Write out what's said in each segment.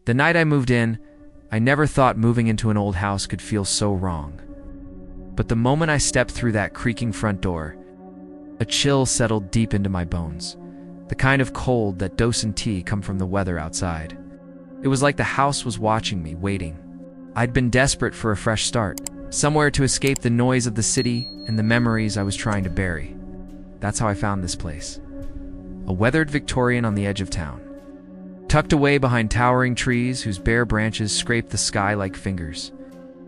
The night I moved in, I never thought moving into an old house could feel so wrong. But the moment I stepped through that creaking front door, a chill settled deep into my bones, the kind of cold that doesn't come from the weather outside. It was like the house was watching me, waiting. I'd been desperate for a fresh start, somewhere to escape the noise of the city and the memories I was trying to bury. That's how I found this place. A weathered Victorian on the edge of town, tucked away behind towering trees whose bare branches scraped the sky like fingers.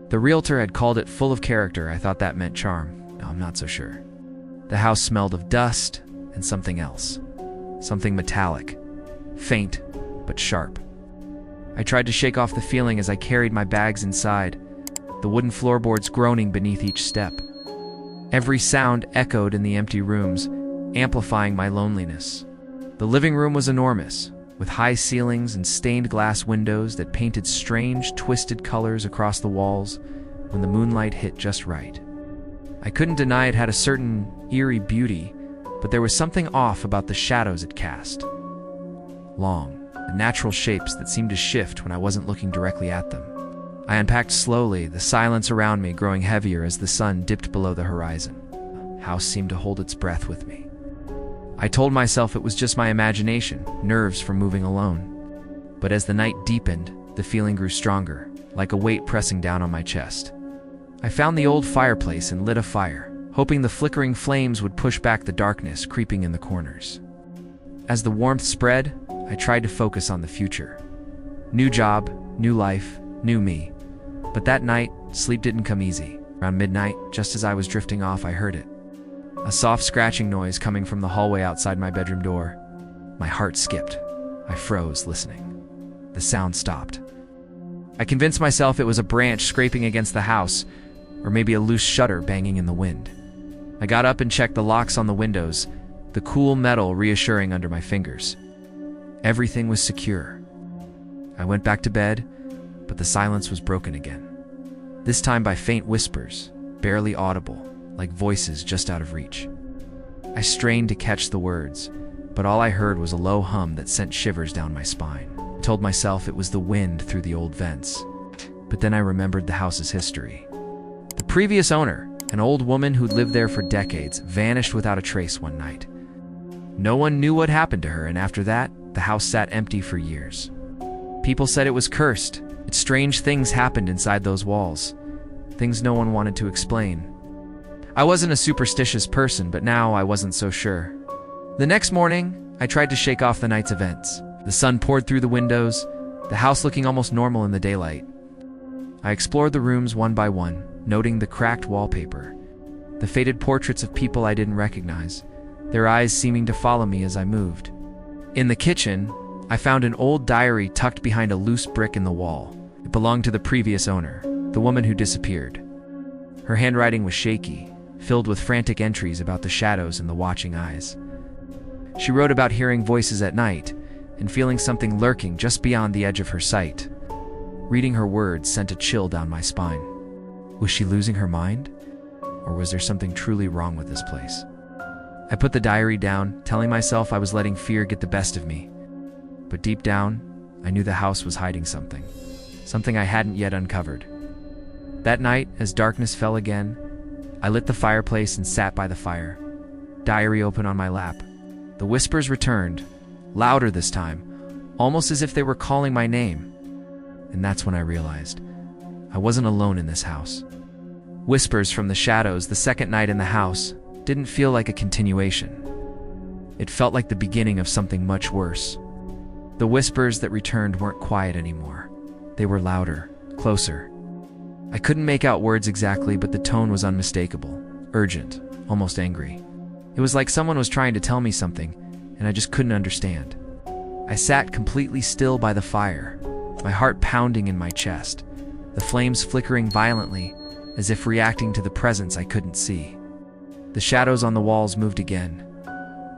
The realtor had called it full of character. I thought that meant charm. No, I'm not so sure. The house smelled of dust and something else. Something metallic, faint but sharp. I tried to shake off the feeling as I carried my bags inside, the wooden floorboards groaning beneath each step. Every sound echoed in the empty rooms, amplifying my loneliness. The living room was enormous, with high ceilings and stained glass windows that painted strange, twisted colors across the walls when the moonlight hit just right. I couldn't deny it had a certain eerie beauty, but there was something off about the shadows it cast. Long, natural shapes that seemed to shift when I wasn't looking directly at them. I unpacked slowly, the silence around me growing heavier as the sun dipped below the horizon. The house seemed to hold its breath with me. I told myself it was just my imagination, nerves from moving alone. But as the night deepened, the feeling grew stronger, like a weight pressing down on my chest. I found the old fireplace and lit a fire, hoping the flickering flames would push back the darkness creeping in the corners. As the warmth spread, I tried to focus on the future. New job, new life, new me. But that night, sleep didn't come easy. Around midnight, just as I was drifting off, I heard it. A soft scratching noise coming from the hallway outside my bedroom door. My heart skipped. I froze, listening. The sound stopped. I convinced myself it was a branch scraping against the house, or maybe a loose shutter banging in the wind. I got up and checked the locks on the windows, the cool metal reassuring under my fingers. Everything was secure. I went back to bed, but the silence was broken again. This time by faint whispers, barely audible, like voices just out of reach. I strained to catch the words, but all I heard was a low hum that sent shivers down my spine. I told myself it was the wind through the old vents. But then I remembered the house's history. The previous owner, an old woman who'd lived there for decades, vanished without a trace one night. No one knew what happened to her, and after that, the house sat empty for years. People said it was cursed. Strange things happened inside those walls. Things no one wanted to explain. I wasn't a superstitious person, but now I wasn't so sure. The next morning, I tried to shake off the night's events. The sun poured through the windows, the house looking almost normal in the daylight. I explored the rooms one by one, noting the cracked wallpaper, the faded portraits of people I didn't recognize, their eyes seeming to follow me as I moved. In the kitchen, I found an old diary tucked behind a loose brick in the wall. It belonged to the previous owner, the woman who disappeared. Her handwriting was shaky, filled with frantic entries about the shadows and the watching eyes. She wrote about hearing voices at night and feeling something lurking just beyond the edge of her sight. Reading her words sent a chill down my spine. Was she losing her mind? Or was there something truly wrong with this place? I put the diary down, telling myself I was letting fear get the best of me. But deep down, I knew the house was hiding something. Something I hadn't yet uncovered. That night, as darkness fell again, I lit the fireplace and sat by the fire, diary open on my lap. The whispers returned, louder this time, almost as if they were calling my name. And that's when I realized I wasn't alone in this house. Whispers from the shadows the second night in the house didn't feel like a continuation. It felt like the beginning of something much worse. The whispers that returned weren't quiet anymore. They were louder, closer. I couldn't make out words exactly, but the tone was unmistakable, urgent, almost angry. It was like someone was trying to tell me something, and I just couldn't understand. I sat completely still by the fire, my heart pounding in my chest, the flames flickering violently, as if reacting to the presence I couldn't see. The shadows on the walls moved again,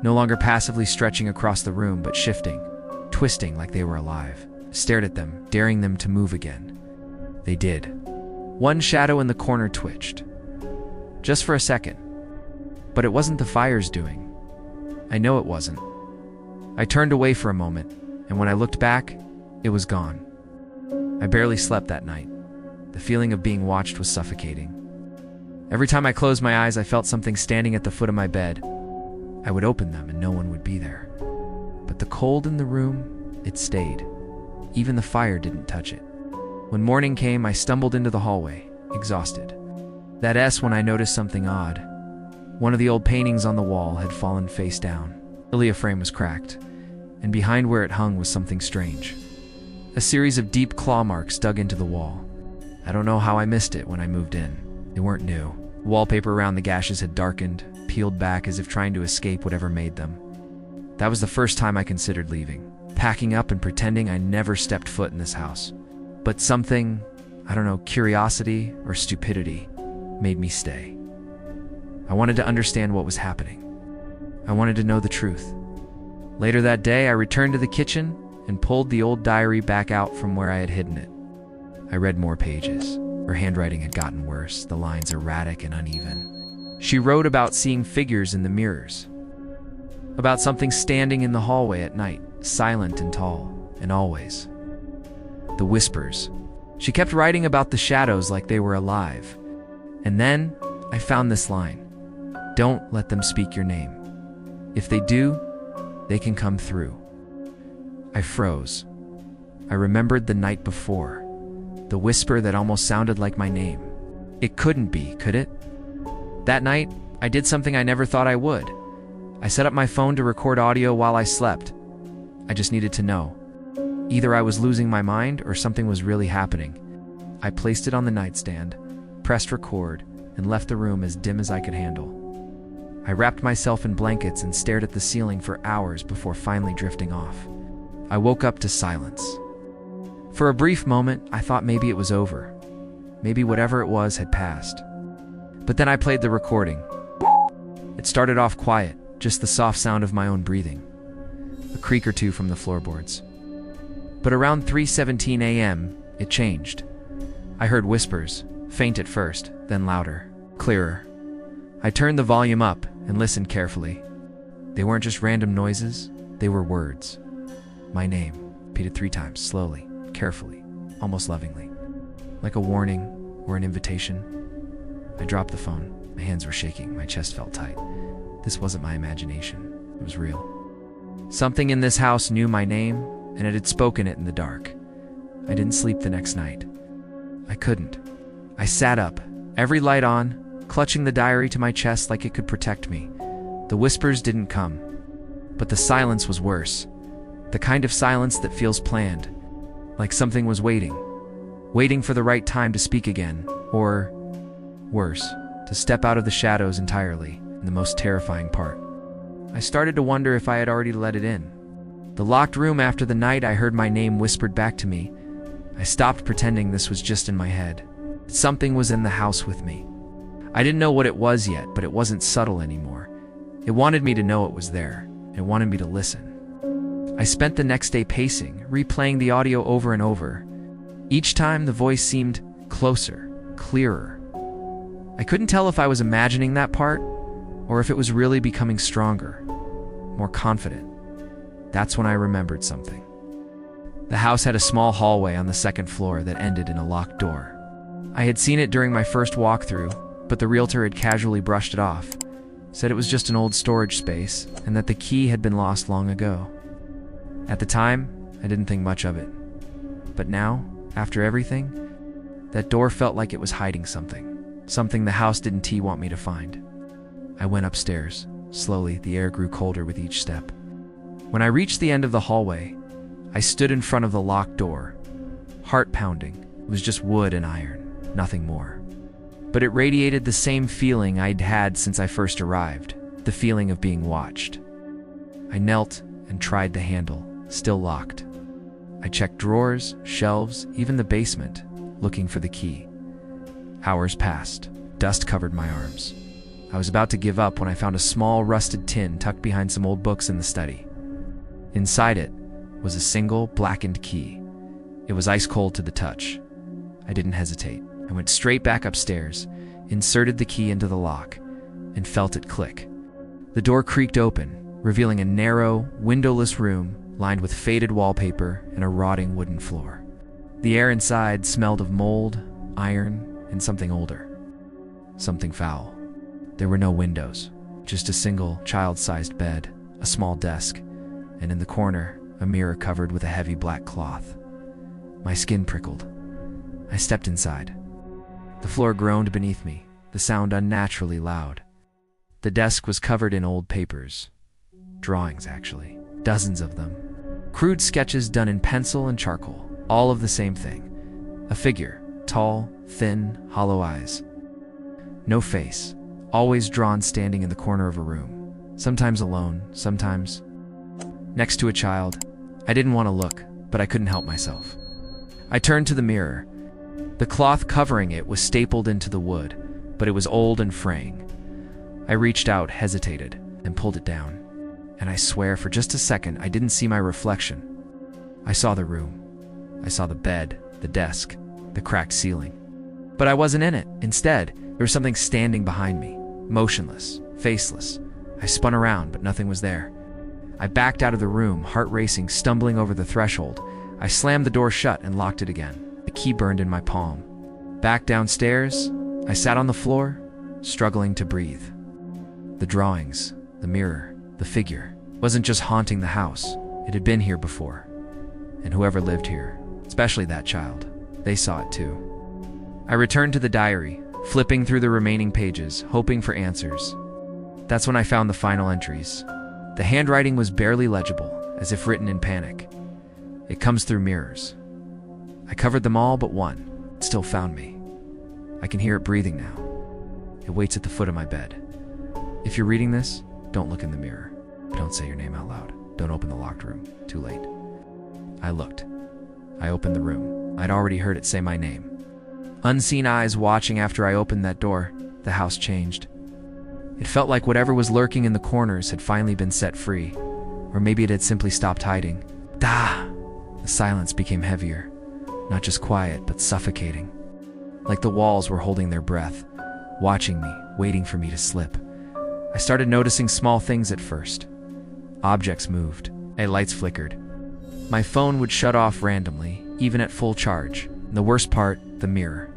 no longer passively stretching across the room, but shifting, twisting like they were alive. I stared at them, daring them to move again. They did. One shadow in the corner twitched. Just for a second. But it wasn't the fire's doing. I know it wasn't. I turned away for a moment, and when I looked back, it was gone. I barely slept that night. The feeling of being watched was suffocating. Every time I closed my eyes, I felt something standing at the foot of my bed. I would open them and no one would be there. But the cold in the room, it stayed. Even the fire didn't touch it. When morning came, I stumbled into the hallway, exhausted. That's when I noticed something odd. One of the old paintings on the wall had fallen face down. The lithia frame was cracked, and behind where it hung was something strange. A series of deep claw marks dug into the wall. I don't know how I missed it when I moved in. They weren't new. The wallpaper around the gashes had darkened, peeled back as if trying to escape whatever made them. That was the first time I considered leaving, packing up and pretending I never stepped foot in this house. But something, I don't know, curiosity or stupidity, made me stay. I wanted to understand what was happening. I wanted to know the truth. Later that day, I returned to the kitchen and pulled the old diary back out from where I had hidden it. I read more pages. Her handwriting had gotten worse, the lines erratic and uneven. She wrote about seeing figures in the mirrors, about something standing in the hallway at night, silent and tall, and always. The whispers. She kept writing about the shadows like they were alive. And then I found this line. Don't let them speak your name. If they do, they can come through. I froze. I remembered the night before. The whisper that almost sounded like my name. It couldn't be, could it? That night, I did something I never thought I would. I set up my phone to record audio while I slept. I just needed to know. Either I was losing my mind or something was really happening. I placed it on the nightstand, pressed record, and left the room as dim as I could handle. I wrapped myself in blankets and stared at the ceiling for hours before finally drifting off. I woke up to silence. For a brief moment, I thought maybe it was over. Maybe whatever it was had passed. But then I played the recording. It started off quiet, just the soft sound of my own breathing. A creak or two from the floorboards. But around 3:17 a.m., it changed. I heard whispers, faint at first, then louder, clearer. I turned the volume up and listened carefully. They weren't just random noises, they were words. My name, repeated 3 times, slowly, carefully, almost lovingly. Like a warning or an invitation. I dropped the phone. My hands were shaking, my chest felt tight. This wasn't my imagination, it was real. Something in this house knew my name, and it had spoken it in the dark. I didn't sleep the next night. I couldn't. I sat up, every light on, clutching the diary to my chest like it could protect me. The whispers didn't come, but the silence was worse. The kind of silence that feels planned, like something was waiting for the right time to speak again, or, worse, to step out of the shadows entirely, in the most terrifying part. I started to wonder if I had already let it in. The locked room after the night I heard my name whispered back to me. I stopped pretending this was just in my head. Something was in the house with me. I didn't know what it was yet, but it wasn't subtle anymore. It wanted me to know it was there. It wanted me to listen. I spent the next day pacing, replaying the audio over and over. Each time the voice seemed closer, clearer. I couldn't tell if I was imagining that part, or if it was really becoming stronger, more confident. That's when I remembered something. The house had a small hallway on the second floor that ended in a locked door. I had seen it during my first walkthrough, but the realtor had casually brushed it off, said it was just an old storage space, and that the key had been lost long ago. At the time, I didn't think much of it. But now, after everything, that door felt like it was hiding something the house didn't want me to find. I went upstairs. Slowly, the air grew colder with each step. When I reached the end of the hallway, I stood in front of the locked door. Heart pounding. It was just wood and iron, nothing more. But it radiated the same feeling I'd had since I first arrived, the feeling of being watched. I knelt and tried the handle, still locked. I checked drawers, shelves, even the basement, looking for the key. Hours passed. Dust covered my arms. I was about to give up when I found a small, rusted tin tucked behind some old books in the study. Inside it was a single, blackened key. It was ice cold to the touch. I didn't hesitate. I went straight back upstairs, inserted the key into the lock, and felt it click. The door creaked open, revealing a narrow, windowless room lined with faded wallpaper and a rotting wooden floor. The air inside smelled of mold, iron, and something older. Something foul. There were no windows, just a single child-sized bed, a small desk, and in the corner, a mirror covered with a heavy black cloth. My skin prickled. I stepped inside. The floor groaned beneath me, the sound unnaturally loud. The desk was covered in old papers. Drawings, actually. Dozens of them. Crude sketches done in pencil and charcoal, all of the same thing. A figure, tall, thin, hollow eyes. No face, always drawn standing in the corner of a room. Sometimes alone, sometimes next to a child. I didn't want to look, but I couldn't help myself. I turned to the mirror. The cloth covering it was stapled into the wood, but it was old and fraying. I reached out, hesitated, and pulled it down. And I swear, for just a second, I didn't see my reflection. I saw the room. I saw the bed, the desk, the cracked ceiling. But I wasn't in it. Instead, there was something standing behind me, motionless, faceless. I spun around, but nothing was there. I backed out of the room, heart racing, stumbling over the threshold. I slammed the door shut and locked it again. The key burned in my palm. Back downstairs, I sat on the floor, struggling to breathe. The drawings, the mirror, the figure, wasn't just haunting the house. It had been here before. And whoever lived here, especially that child, they saw it too. I returned to the diary, flipping through the remaining pages, hoping for answers. That's when I found the final entries. The handwriting was barely legible, as if written in panic. It comes through mirrors. I covered them all but one. It still found me. I can hear it breathing now. It waits at the foot of my bed. If you're reading this, don't look in the mirror. Don't say your name out loud. Don't open the locked room. Too late. I looked. I opened the room. I'd already heard it say my name. Unseen eyes watching after I opened that door, the house changed. It felt like whatever was lurking in the corners had finally been set free. Or maybe it had simply stopped hiding. Da! The silence became heavier. Not just quiet, but suffocating. Like the walls were holding their breath, watching me, waiting for me to slip. I started noticing small things at first. Objects moved. Lights flickered. My phone would shut off randomly, even at full charge. And the worst part, the mirror.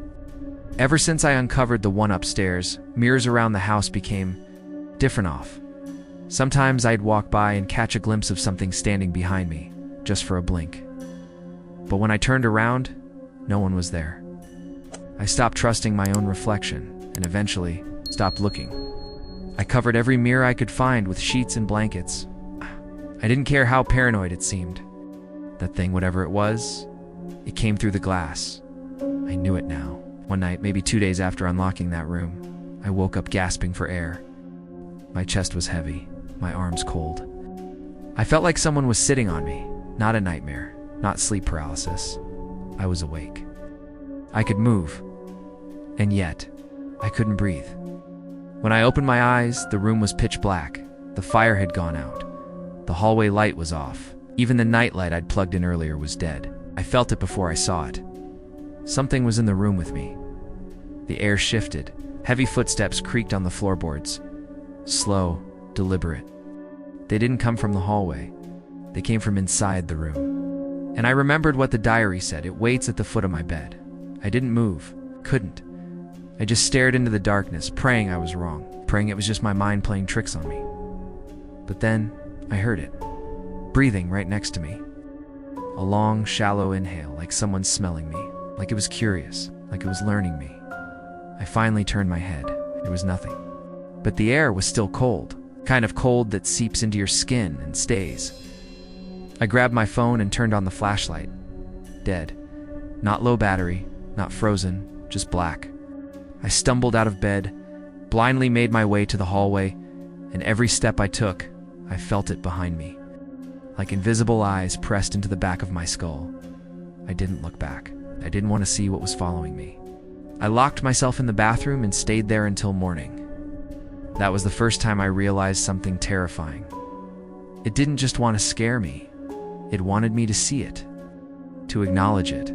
Ever since I uncovered the one upstairs, mirrors around the house became different off. Sometimes I'd walk by and catch a glimpse of something standing behind me, just for a blink. But when I turned around, no one was there. I stopped trusting my own reflection, and eventually stopped looking. I covered every mirror I could find with sheets and blankets. I didn't care how paranoid it seemed. That thing, whatever it was, it came through the glass. I knew it now. One night, maybe 2 days after unlocking that room, I woke up gasping for air. My chest was heavy, my arms cold. I felt like someone was sitting on me, not a nightmare, not sleep paralysis. I was awake. I could move, and yet, I couldn't breathe. When I opened my eyes, the room was pitch black. The fire had gone out. The hallway light was off. Even the nightlight I'd plugged in earlier was dead. I felt it before I saw it. Something was in the room with me. The air shifted. Heavy footsteps creaked on the floorboards. Slow, deliberate. They didn't come from the hallway. They came from inside the room. And I remembered what the diary said. It waits at the foot of my bed. I didn't move. Couldn't. I just stared into the darkness, praying I was wrong. Praying it was just my mind playing tricks on me. But then, I heard it. Breathing right next to me. A long, shallow inhale, like someone smelling me. Like it was curious, like it was learning me. I finally turned my head. There was nothing. But the air was still cold. Kind of cold that seeps into your skin and stays. I grabbed my phone and turned on the flashlight. Dead. Not low battery, not frozen, just black. I stumbled out of bed, blindly made my way to the hallway, and every step I took, I felt it behind me. Like invisible eyes pressed into the back of my skull. I didn't look back. I didn't want to see what was following me. I locked myself in the bathroom and stayed there until morning. That was the first time I realized something terrifying. It didn't just want to scare me. It wanted me to see it, to acknowledge it,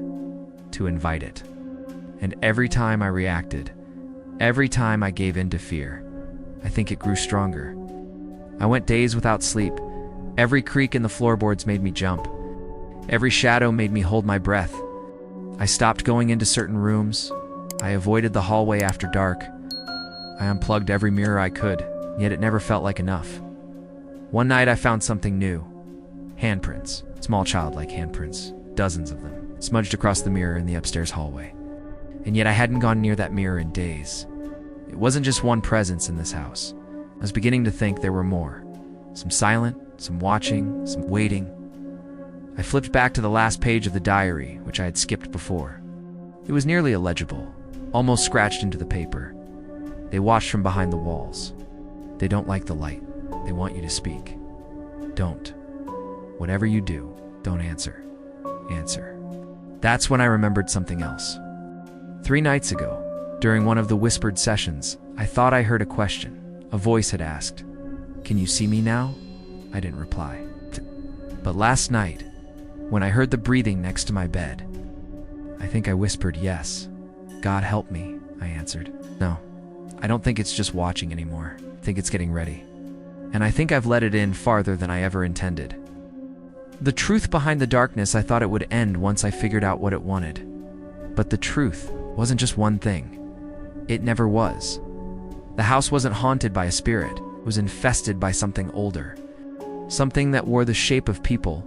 to invite it. And every time I reacted, every time I gave in to fear, I think it grew stronger. I went days without sleep. Every creak in the floorboards made me jump. Every shadow made me hold my breath. I stopped going into certain rooms. I avoided the hallway after dark. I unplugged every mirror I could, yet it never felt like enough. One night I found something new. Handprints. Small childlike handprints. Dozens of them, smudged across the mirror in the upstairs hallway. And yet I hadn't gone near that mirror in days. It wasn't just one presence in this house. I was beginning to think there were more. Some silent, some watching, some waiting. I flipped back to the last page of the diary, which I had skipped before. It was nearly illegible, almost scratched into the paper. They watched from behind the walls. They don't like the light. They want you to speak. Don't. Whatever you do, don't answer. Answer. That's when I remembered something else. 3 nights ago, during one of the whispered sessions, I thought I heard a question. A voice had asked, "Can you see me now?" I didn't reply. But last night, when I heard the breathing next to my bed, I think I whispered yes. "God help me," I answered. No, I don't think it's just watching anymore. I think it's getting ready. And I think I've let it in farther than I ever intended. The truth behind the darkness, I thought it would end once I figured out what it wanted. But the truth wasn't just one thing. It never was. The house wasn't haunted by a spirit. It was infested by something older. Something that wore the shape of people,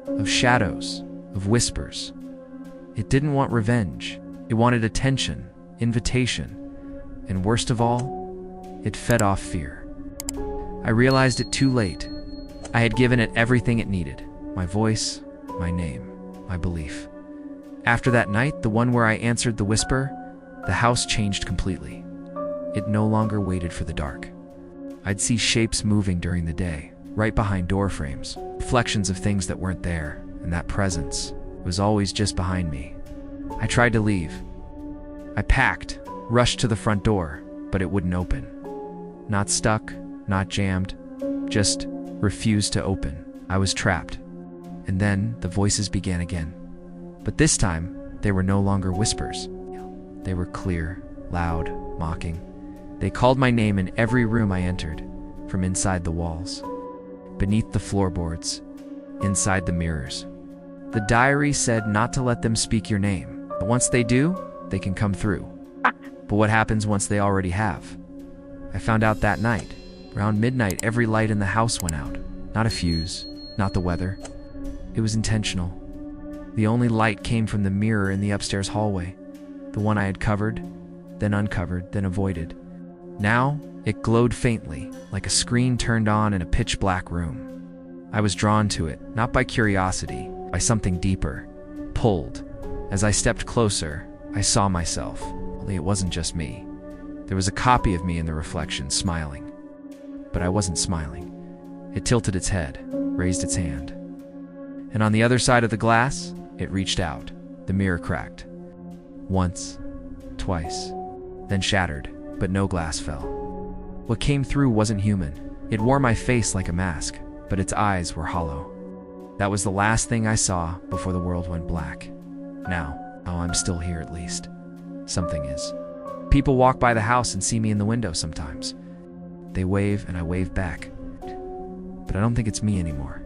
of shadows, of whispers. It didn't want revenge. It wanted attention, invitation, and worst of all, it fed off fear. I realized it too late. I had given it everything it needed. My voice, my name, my belief. After that night, the one where I answered the whisper, the house changed completely. It no longer waited for the dark. I'd see shapes moving during the day, right behind door frames, reflections of things that weren't there, and that presence was always just behind me. I tried to leave. I packed, rushed to the front door, but it wouldn't open. Not stuck, not jammed, just refused to open. I was trapped. And then the voices began again. But this time, they were no longer whispers. They were clear, loud, mocking. They called my name in every room I entered, from inside the walls, beneath the floorboards, inside the mirrors. The diary said not to let them speak your name, but once they do, they can come through. But what happens once they already have? I found out that night. Around midnight, every light in the house went out. Not a fuse, not the weather. It was intentional. The only light came from the mirror in the upstairs hallway, the one I had covered, then uncovered, then avoided. Now, it glowed faintly, like a screen turned on in a pitch-black room. I was drawn to it, not by curiosity, by something deeper, pulled. As I stepped closer, I saw myself, only it wasn't just me. There was a copy of me in the reflection, smiling. But I wasn't smiling. It tilted its head, raised its hand. And on the other side of the glass, it reached out. The mirror cracked. Once, twice, then shattered, but no glass fell. What came through wasn't human. It wore my face like a mask, but its eyes were hollow. That was the last thing I saw before the world went black. Now, I'm still here at least. Something is. People walk by the house and see me in the window sometimes. They wave and I wave back. But I don't think it's me anymore.